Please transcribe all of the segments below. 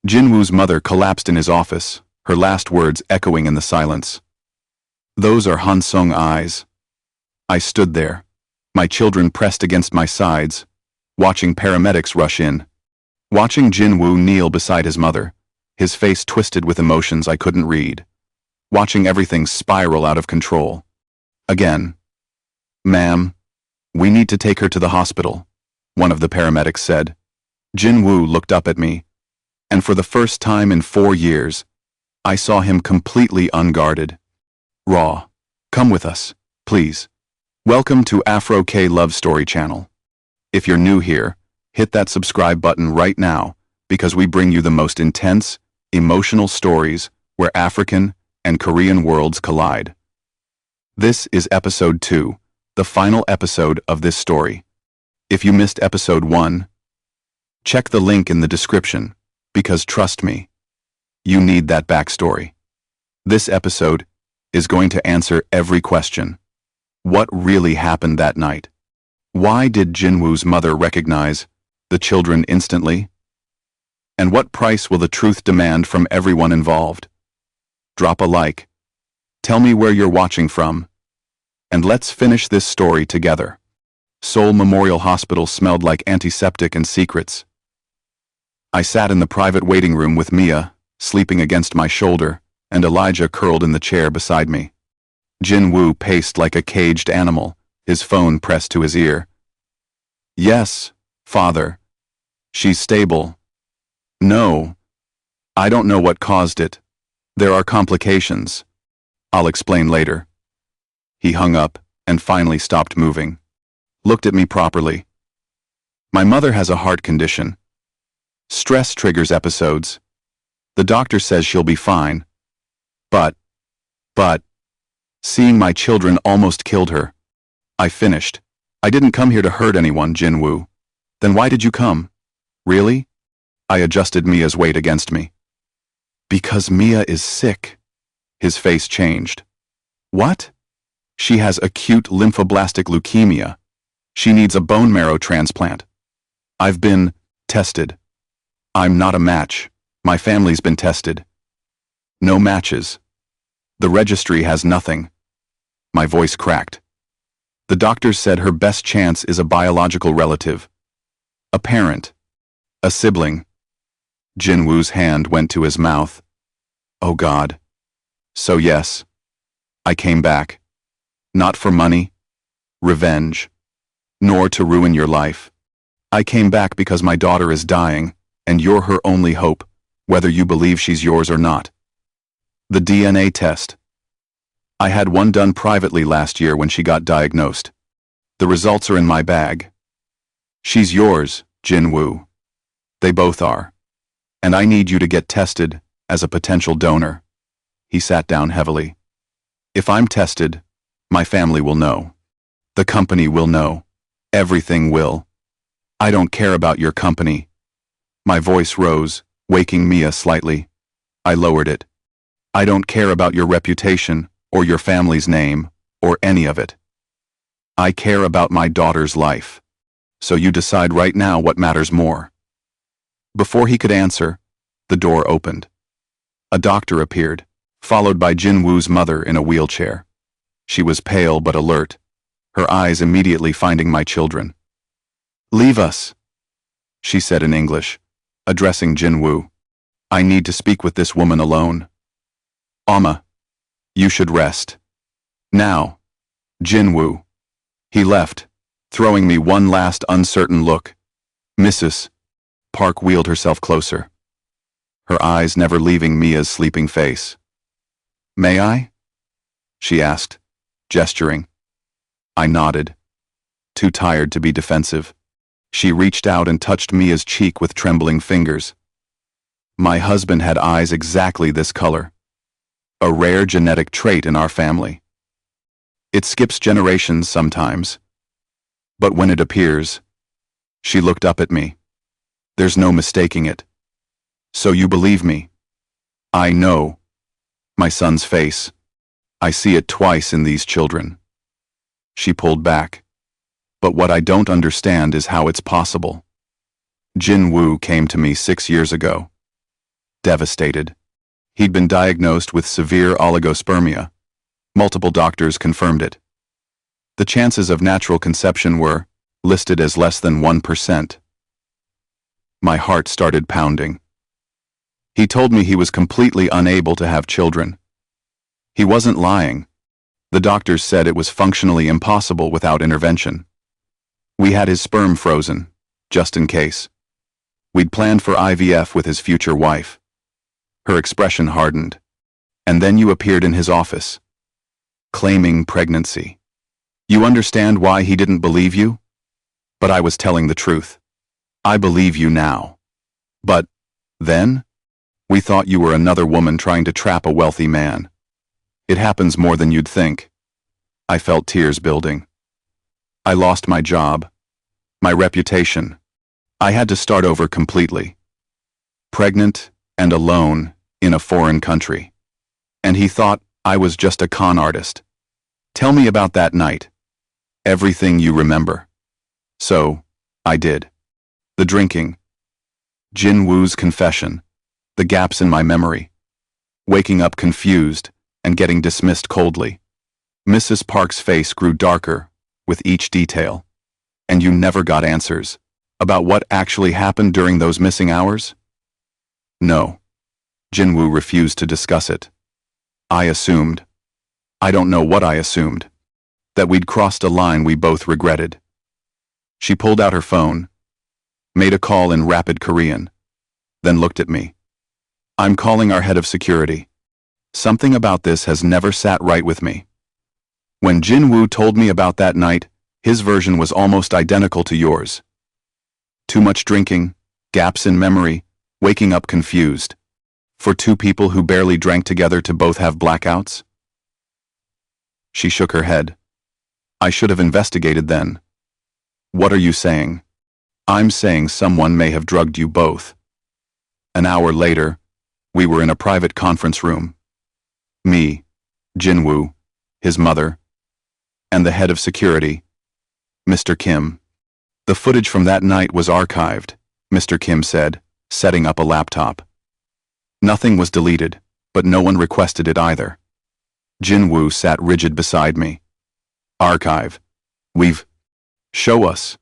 Jinwoo's mother collapsed in his office, her last words echoing in the silence. Those are Hansung eyes. I stood there, my children pressed against my sides, watching paramedics rush in. Watching Jinwoo kneel beside his mother, his face twisted with emotions I couldn't read. Watching everything spiral out of control. Again. Ma'am, we need to take her to the hospital, one of the paramedics said. Jinwoo looked up at me, and for the first time in 4 years, I saw him completely unguarded. Raw, come with us, please. Welcome to Afro-K Love Story channel. If you're new here, hit that subscribe button right now, because we bring you the most intense, emotional stories where African and Korean worlds collide. This is episode 2, the final episode of this story. If you missed episode 1, check the link in the description, because trust me, you need that backstory. This episode is going to answer every question. What really happened that night? Why did Jinwoo's mother recognize the children instantly? And what price will the truth demand from everyone involved? Drop a like. Tell me where you're watching from. And let's finish this story together. Seoul Memorial Hospital smelled like antiseptic and secrets. I sat in the private waiting room with Mia, sleeping against my shoulder, and Elijah curled in the chair beside me. Jinwoo paced like a caged animal, his phone pressed to his ear. Yes, father. She's stable. No. I don't know what caused it. There are complications. I'll explain later. He hung up and finally stopped moving. Looked at me properly. My mother has a heart condition. Stress triggers episodes. The doctor says she'll be fine. But, seeing my children almost killed her. I finished. I didn't come here to hurt anyone, Jinwoo. Then why did you come? Really? I adjusted Mia's weight against me. Because Mia is sick. His face changed. What? She has acute lymphoblastic leukemia. She needs a bone marrow transplant. I've been tested. I'm not a match. My family's been tested. No matches. The registry has nothing. My voice cracked. The doctors said her best chance is a biological relative. A parent. A sibling. Jinwoo's hand went to his mouth. Oh God. So yes. I came back. Not for money, revenge, nor to ruin your life. I came back because my daughter is dying, and you're her only hope, whether you believe she's yours or not. The DNA test. I had one done privately last year when she got diagnosed. The results are in my bag. She's yours, Jinwoo. They both are. And I need you to get tested as a potential donor. He sat down heavily. If I'm tested, my family will know. The company will know. Everything will. I don't care about your company. My voice rose, waking Mia slightly. I lowered it. I don't care about your reputation, or your family's name, or any of it. I care about my daughter's life. So you decide right now what matters more. Before he could answer, the door opened. A doctor appeared, followed by Jinwoo's mother in a wheelchair. She was pale but alert, her eyes immediately finding my children. Leave us, she said in English, addressing Jinwoo. I need to speak with this woman alone. Amma, you should rest. Now, Jinwoo. He left, throwing me one last uncertain look. Mrs. Park wheeled herself closer, her eyes never leaving Mia's sleeping face. May I? She asked, gesturing. I nodded, too tired to be defensive. She reached out and touched Mia's cheek with trembling fingers. My husband had eyes exactly this color. A rare genetic trait in our family. It skips generations sometimes. But when it appears, she looked up at me. There's no mistaking it. So you believe me? I know. My son's face. I see it twice in these children. She pulled back. But what I don't understand is how it's possible. Jinwoo came to me 6 years ago. devastated. He'd been diagnosed with severe oligospermia. Multiple doctors confirmed it. The chances of natural conception were listed as less than 1%. My heart started pounding. He told me he was completely unable to have children. He wasn't lying. The doctors said it was functionally impossible without intervention. We had his sperm frozen, just in case. We'd planned for IVF with his future wife. Her expression hardened. And then you appeared in his office, claiming pregnancy. You understand why he didn't believe you? But I was telling the truth. I believe you now. But then, we thought you were another woman trying to trap a wealthy man. It happens more than you'd think. I felt tears building. I lost my job, my reputation. I had to start over completely. Pregnant and alone in a foreign country. And he thought I was just a con artist. Tell me about that night. Everything you remember. So, I did. The drinking. Jin Woo's confession. The gaps in my memory. Waking up confused and getting dismissed coldly. Mrs. Park's face grew darker with each detail. And you never got answers about what actually happened during those missing hours? No. Jinwoo refused to discuss it. I assumed. I don't know what I assumed. That we'd crossed a line we both regretted. She pulled out her phone, made a call in rapid Korean, then looked at me. I'm calling our head of security. Something about this has never sat right with me. When Jinwoo told me about that night, his version was almost identical to yours. Too much drinking, gaps in memory, waking up confused. For two people who barely drank together to both have blackouts? She shook her head. I should have investigated then. What are you saying? I'm saying someone may have drugged you both. An hour later, we were in a private conference room. Me, Jinwoo, his mother, and the head of security, Mr. Kim. The footage from that night was archived, Mr. Kim said, setting up a laptop. Nothing was deleted, but no one requested it either. Jinwoo sat rigid beside me. Archive. Show us.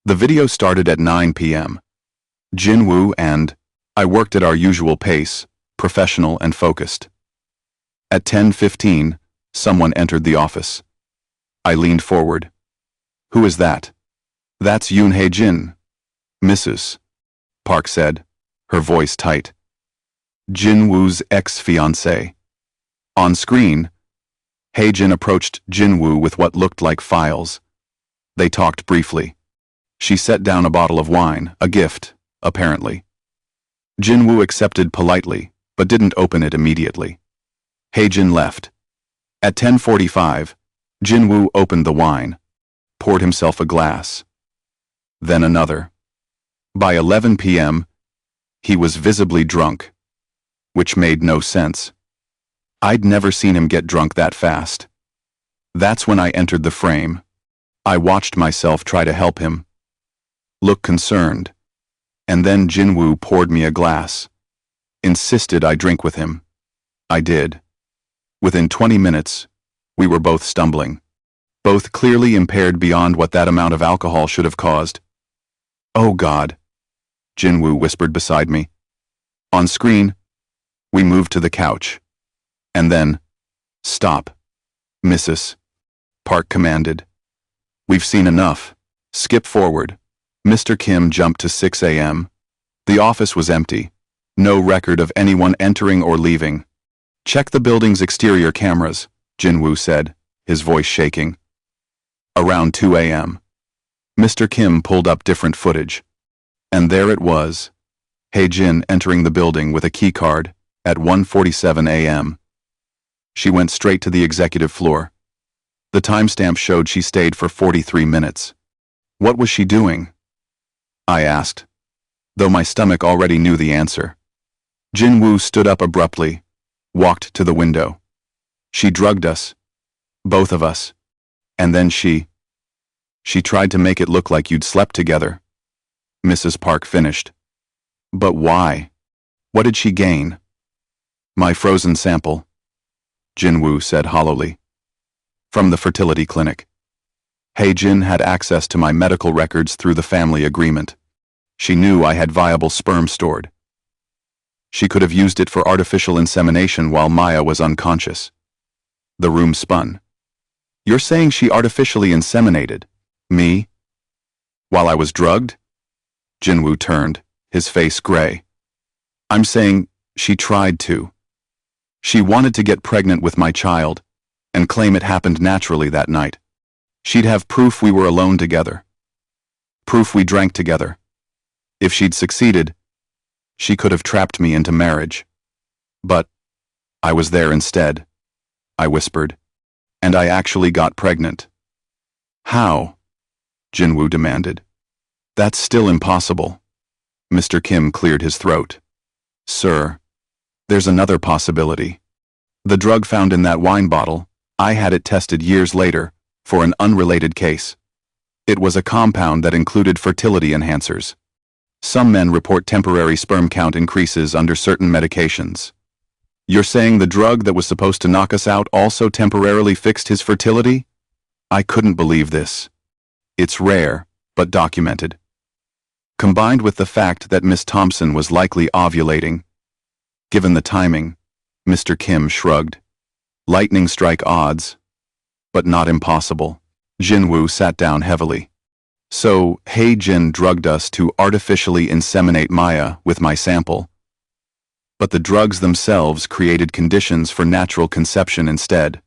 The video started at 9 p.m. Jinwoo and I worked at our usual pace, professional and focused. At 10:15, someone entered the office. I leaned forward. Who is that? That's Yoon Hae-jin. Mrs. Park said, her voice tight. Jinwoo's ex-fiancé. On screen, Hae-jin approached Jinwoo with what looked like files. They talked briefly. She set down a bottle of wine, a gift, apparently. Jinwoo accepted politely, but didn't open it immediately. Hae-jin left. At 10:45, Jinwoo opened the wine, poured himself a glass. Then another. By 11 p.m., he was visibly drunk, which made no sense. I'd never seen him get drunk that fast. That's when I entered the frame. I watched myself try to help him. Look concerned. And then Jinwoo poured me a glass. Insisted I drink with him. I did. Within 20 minutes, we were both stumbling. Both clearly impaired beyond what that amount of alcohol should have caused. Oh God, Jinwoo whispered beside me. On screen, we moved to the couch. And then, stop, Mrs. Park commanded. We've seen enough. Skip forward. Mr. Kim jumped to 6 a.m. The office was empty. No record of anyone entering or leaving. Check the building's exterior cameras, Jinwoo said, his voice shaking. Around 2 a.m. Mr. Kim pulled up different footage. And there it was. Hae-jin entering the building with a keycard at 1:47 a.m. She went straight to the executive floor. The timestamp showed she stayed for 43 minutes. What was she doing? I asked, though my stomach already knew the answer. Jinwoo stood up abruptly, walked to the window. She drugged us. Both of us. And then she tried to make it look like you'd slept together. Mrs. Park finished. But why? What did she gain? My frozen sample, Jinwoo said hollowly. From the fertility clinic. Jin had access to my medical records through the family agreement. She knew I had viable sperm stored. She could have used it for artificial insemination while Maya was unconscious. The room spun. You're saying she artificially inseminated me? While I was drugged? Jinwoo turned, his face gray. I'm saying she tried to. She wanted to get pregnant with my child and claim it happened naturally that night. She'd have proof we were alone together. Proof we drank together. If she'd succeeded, she could have trapped me into marriage. But I was there instead, I whispered, and I actually got pregnant. How? Jinwoo demanded. That's still impossible. Mr. Kim cleared his throat. Sir, there's another possibility. The drug found in that wine bottle, I had it tested years later for an unrelated case. It was a compound that included fertility enhancers. Some men report temporary sperm count increases under certain medications. You're saying the drug that was supposed to knock us out also temporarily fixed his fertility? I couldn't believe this. It's rare, but documented. Combined with the fact that Miss Thompson was likely ovulating. Given the timing, Mr. Kim shrugged. Lightning strike odds, but not impossible. Jinwoo sat down heavily. So, Jin drugged us to artificially inseminate Maya with my sample. But the drugs themselves created conditions for natural conception instead.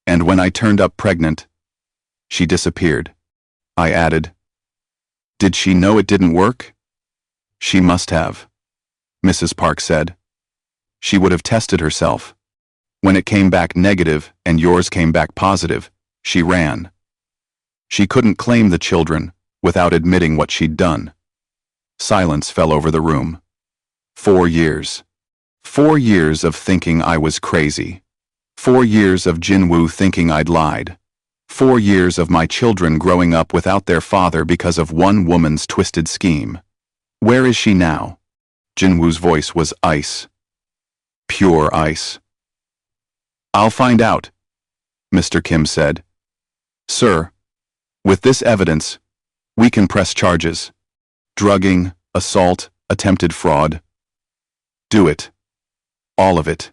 And when I turned up pregnant, she disappeared. I added, did she know it didn't work? She must have, Mrs. Park said. She would have tested herself. When it came back negative and yours came back positive, she ran. She couldn't claim the children without admitting what she'd done. Silence fell over the room. 4 years. 4 years of thinking I was crazy. 4 years of Jinwoo thinking I'd lied. 4 years of my children growing up without their father because of one woman's twisted scheme. Where is she now? Jinwoo's voice was ice. Pure ice. I'll find out, Mr. Kim said. Sir, with this evidence, we can press charges. Drugging, assault, attempted fraud. Do it. All of it.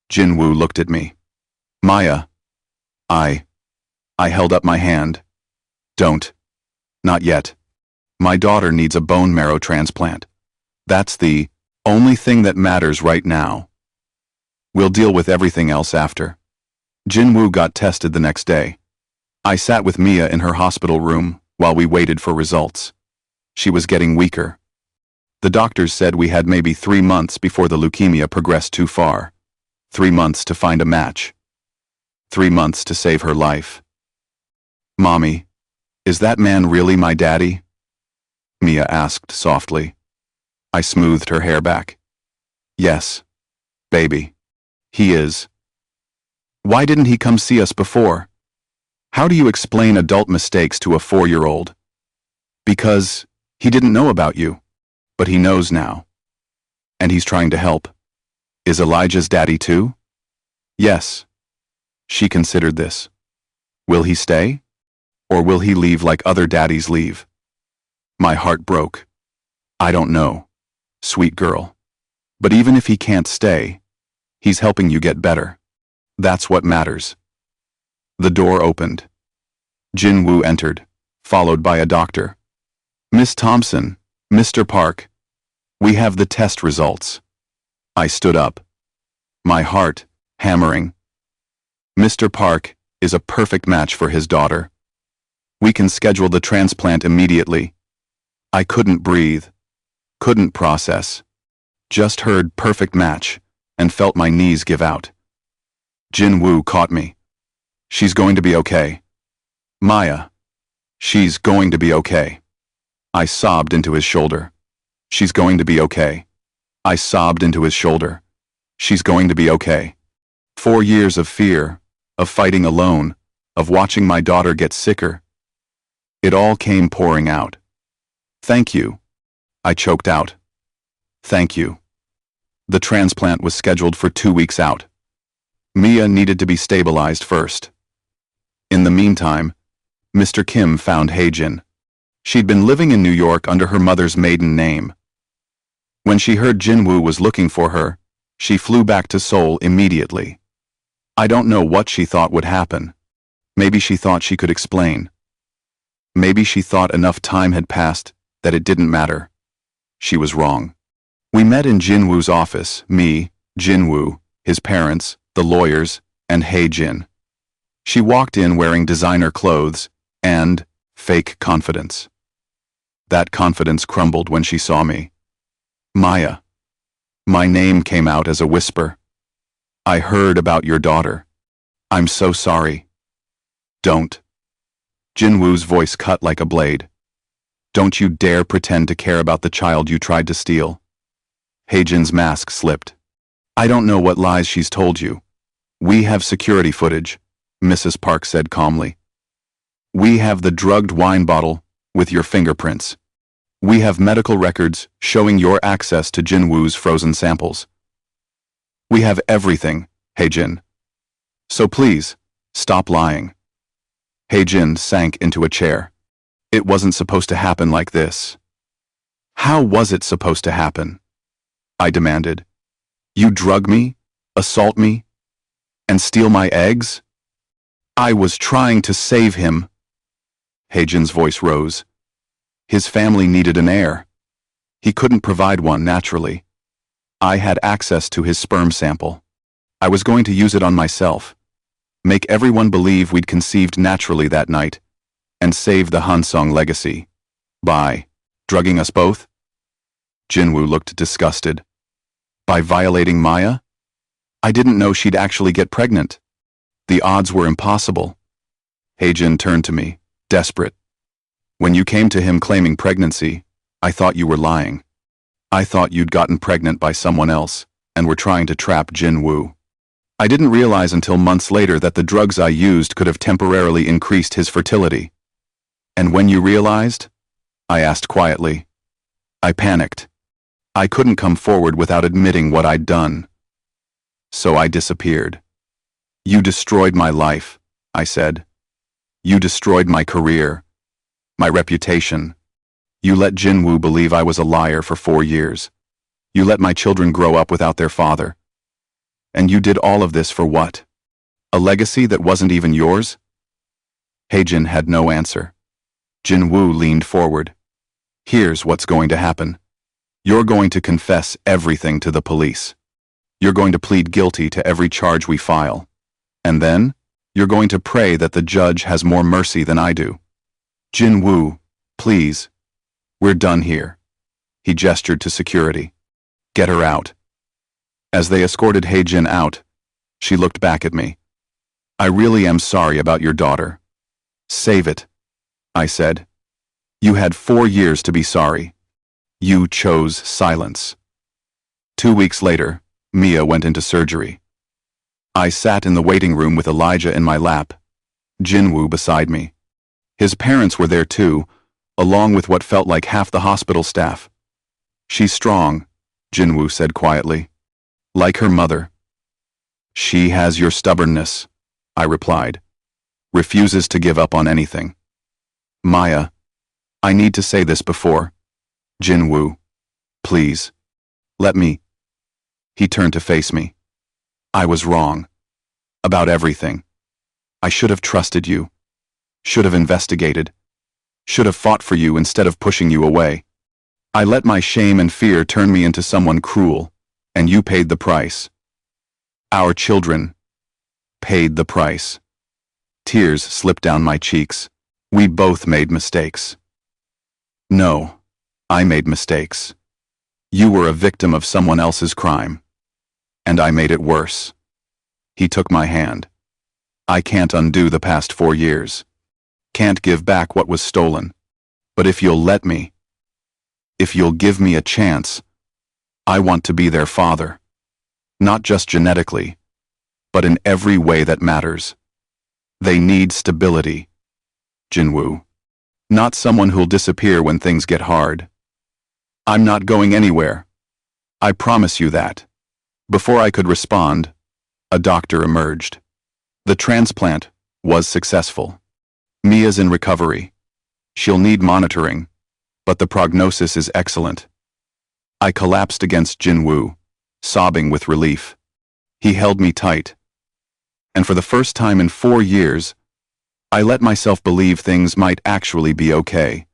Jinwoo looked at me. Maya. I held up my hand. Don't. Not yet. My daughter needs a bone marrow transplant. That's the only thing that matters right now. We'll deal with everything else after. Jinwoo got tested the next day. I sat with Mia in her hospital room while we waited for results. She was getting weaker. The doctors said we had maybe 3 months before the leukemia progressed too far. 3 months to find a match. 3 months to save her life. Mommy, is that man really my daddy? Mia asked softly. I smoothed her hair back. Yes, baby, he is. Why didn't he come see us before? How do you explain adult mistakes to a 4-year-old? Because he didn't know about you, but he knows now. And he's trying to help. Is Elijah's daddy too? Yes. She considered this. Will he stay? Or will he leave like other daddies leave? My heart broke. I don't know, sweet girl. But even if he can't stay, he's helping you get better. That's what matters. The door opened. Jinwoo entered, followed by a doctor. Miss Thompson, Mr. Park, we have the test results. I stood up. My heart hammering. Mr. Park is a perfect match for his daughter. We can schedule the transplant immediately. I couldn't breathe, couldn't process. Just heard perfect match and felt my knees give out. Jinwoo caught me. She's going to be okay. Maya. She's going to be okay. I sobbed into his shoulder. She's going to be okay. I sobbed into his shoulder. She's going to be okay. 4 years of fear, of fighting alone, of watching my daughter get sicker. It all came pouring out. Thank you. I choked out. Thank you. The transplant was scheduled for 2 weeks out. Mia needed to be stabilized first. In the meantime, Mr. Kim found Haejin. She'd been living in New York under her mother's maiden name. When she heard Jinwoo was looking for her, she flew back to Seoul immediately. I don't know what she thought would happen. Maybe she thought she could explain. Maybe she thought enough time had passed that it didn't matter. She was wrong. We met in Jinwoo's office, me, Jinwoo, his parents, the lawyers, and Haejin. She walked in wearing designer clothes and fake confidence. That confidence crumbled when she saw me. Maya. My name came out as a whisper. I heard about your daughter. I'm so sorry. Don't. Jinwoo's voice cut like a blade. Don't you dare pretend to care about the child you tried to steal. Haejin's mask slipped. I don't know what lies she's told you. We have security footage, Mrs. Park said calmly. We have the drugged wine bottle with your fingerprints. We have medical records showing your access to Jinwoo's frozen samples. We have everything, Haejin. So please, stop lying. Haejin sank into a chair. It wasn't supposed to happen like this. How was it supposed to happen? I demanded. You drug me, assault me, and steal my eggs? I was trying to save him. Haejin's voice rose. His family needed an heir. He couldn't provide one naturally. I had access to his sperm sample. I was going to use it on myself, make everyone believe we'd conceived naturally that night, and save the Hansong legacy. By drugging us both? Jinwoo looked disgusted. By violating Maya? I didn't know she'd actually get pregnant. The odds were impossible. Haejin turned to me, desperate. When you came to him claiming pregnancy, I thought you were lying. I thought you'd gotten pregnant by someone else and were trying to trap Jinwoo. I didn't realize until months later that the drugs I used could have temporarily increased his fertility. And when you realized? I asked quietly. I panicked. I couldn't come forward without admitting what I'd done. So I disappeared. You destroyed my life, I said. You destroyed my career, my reputation. You let Jinwoo believe I was a liar for 4 years. You let my children grow up without their father. And you did all of this for what? A legacy that wasn't even yours? Haejin had no answer. Jinwoo leaned forward. Here's what's going to happen. You're going to confess everything to the police. You're going to plead guilty to every charge we file. And then, you're going to pray that the judge has more mercy than I do. Jinwoo, please. We're done here. He gestured to security. Get her out. As they escorted Haejin out, she looked back at me. I really am sorry about your daughter. Save it, I said. You had 4 years to be sorry. You chose silence. 2 weeks later, Mia went into surgery. I sat in the waiting room with Elijah in my lap, Jinwoo beside me. His parents were there too, along with what felt like half the hospital staff. She's strong, Jinwoo said quietly. Like her mother. She has your stubbornness, I replied. Refuses to give up on anything. Maya, I need to say this before. Jinwoo, please. Let me. He turned to face me. I was wrong. About everything. I should have trusted you. Should have investigated. Should have fought for you instead of pushing you away. I let my shame and fear turn me into someone cruel, and you paid the price. Our children paid the price. Tears slipped down my cheeks. We both made mistakes. No, I made mistakes. You were a victim of someone else's crime. And I made it worse. He took my hand. I can't undo the past 4 years. Can't give back what was stolen. But if you'll let me, if you'll give me a chance, I want to be their father. Not just genetically, but in every way that matters. They need stability. Jinwoo. Not someone who'll disappear when things get hard. I'm not going anywhere. I promise you that. Before I could respond, a doctor emerged. The transplant was successful. Mia's in recovery. She'll need monitoring, but the prognosis is excellent. I collapsed against Jinwoo, sobbing with relief. He held me tight. And for the first time in 4 years, I let myself believe things might actually be okay.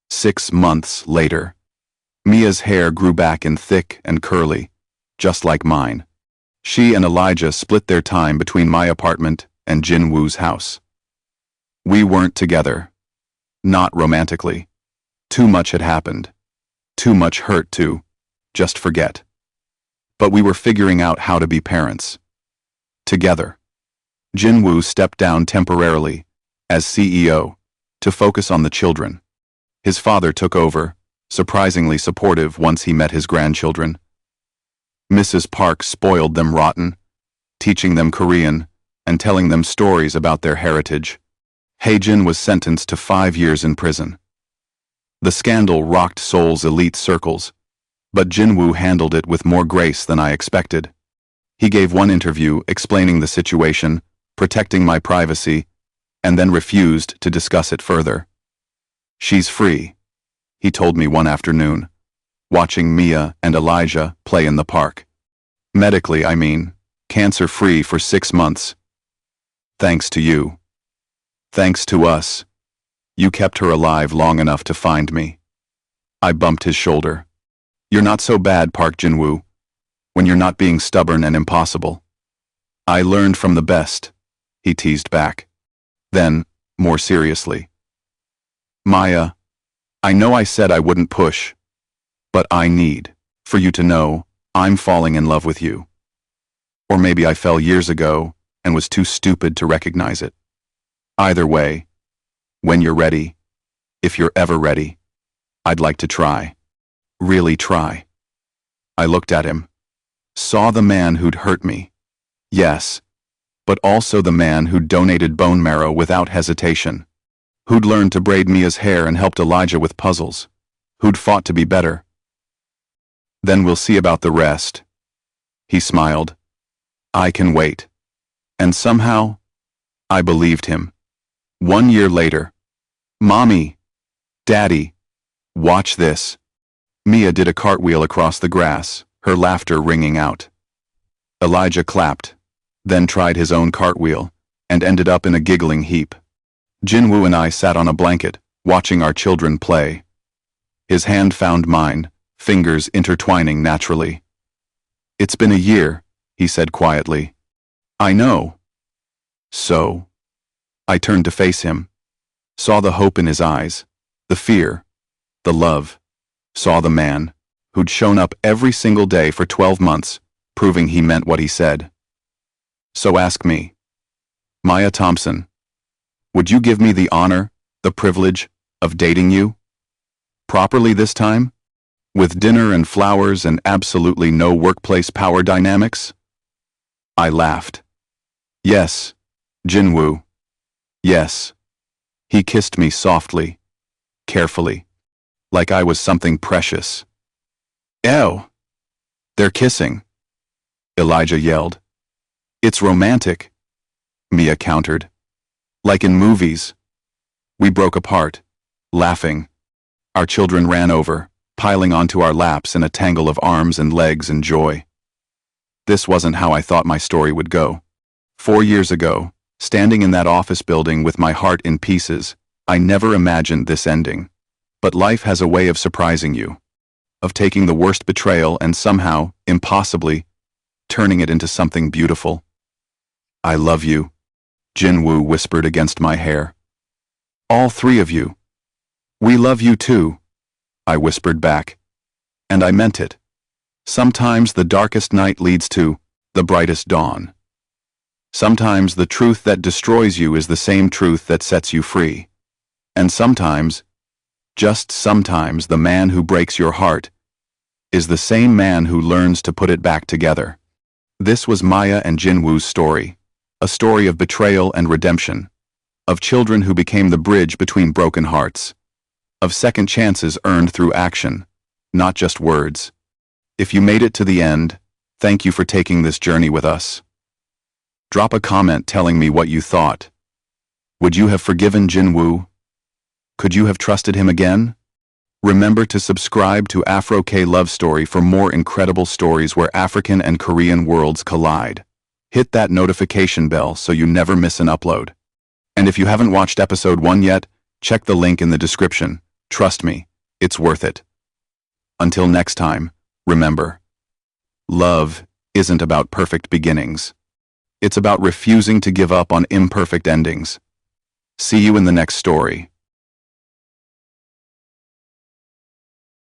6 months later, Mia's hair grew back in thick and curly, just like mine. She and Elijah split their time between my apartment and Jinwoo's house. We weren't together. Not romantically. Too much had happened. Too much hurt to just forget. But we were figuring out how to be parents. Together. Jinwoo stepped down temporarily, as CEO, to focus on the children. His father took over, surprisingly supportive once he met his grandchildren. Mrs. Park spoiled them rotten, teaching them Korean and telling them stories about their heritage. Haejin was sentenced to 5 years in prison. The scandal rocked Seoul's elite circles, but Jinwoo handled it with more grace than I expected. He gave one interview explaining the situation, protecting my privacy, and then refused to discuss it further. She's free, he told me one afternoon, watching Mia and Elijah play in the park. Medically, I mean, cancer-free for 6 months. Thanks to you. Thanks to us. You kept her alive long enough to find me. I bumped his shoulder. You're not so bad, Park Jinwoo, when you're not being stubborn and impossible. I learned from the best, he teased back. Then, more seriously. Maya, I know I said I wouldn't push, but I need for you to know I'm falling in love with you. Or maybe I fell years ago and was too stupid to recognize it. Either way, when you're ready, if you're ever ready, I'd like to try. Really try. I looked at him, saw the man who'd hurt me. Yes, but also the man who'd donated bone marrow without hesitation, who'd learned to braid Mia's hair and helped Elijah with puzzles, who'd fought to be better. Then we'll see about the rest. He smiled. I can wait. And somehow, I believed him. 1 year later. Mommy, Daddy, watch this. Mia did a cartwheel across the grass, her laughter ringing out. Elijah clapped, then tried his own cartwheel, and ended up in a giggling heap. Jinwoo and I sat on a blanket, watching our children play. His hand found mine, fingers intertwining naturally. It's been a year, he said quietly. I know. So. I turned to face him, saw the hope in his eyes, the fear, the love, saw the man, who'd shown up every single day for 12 months, proving he meant what he said. So ask me, Maya Thompson, would you give me the honor, the privilege, of dating you? Properly this time? With dinner and flowers and absolutely no workplace power dynamics? I laughed. Yes, Jinwoo. Yes. He kissed me softly, carefully, like I was something precious. Ew! They're kissing, Elijah yelled. It's romantic, Mia countered. Like in movies. We broke apart, laughing. Our children ran over, piling onto our laps in a tangle of arms and legs and joy. This wasn't how I thought my story would go. 4 years ago, standing in that office building with my heart in pieces, I never imagined this ending. But life has a way of surprising you, of taking the worst betrayal and somehow, impossibly, turning it into something beautiful. I love you, Jinwoo whispered against my hair. All 3 of you. We love you too, I whispered back. And I meant it. Sometimes the darkest night leads to the brightest dawn. Sometimes the truth that destroys you is the same truth that sets you free. And sometimes, just sometimes, the man who breaks your heart is the same man who learns to put it back together. This was Maya and Jinwoo's story, a story of betrayal and redemption, of children who became the bridge between broken hearts, of second chances earned through action, not just words. If you made it to the end, Thank you for taking this journey with us. Drop a comment telling me what you thought. Would you have forgiven Jinwoo? Could you have trusted him again? Remember to subscribe to Afro K Love Story for more incredible stories where African and Korean worlds collide. Hit that notification bell so you never miss an upload. And if you haven't watched episode 1 yet, check the link in the description. Trust me, it's worth it. Until next time, remember, love isn't about perfect beginnings. It's about refusing to give up on imperfect endings. See you in the next story.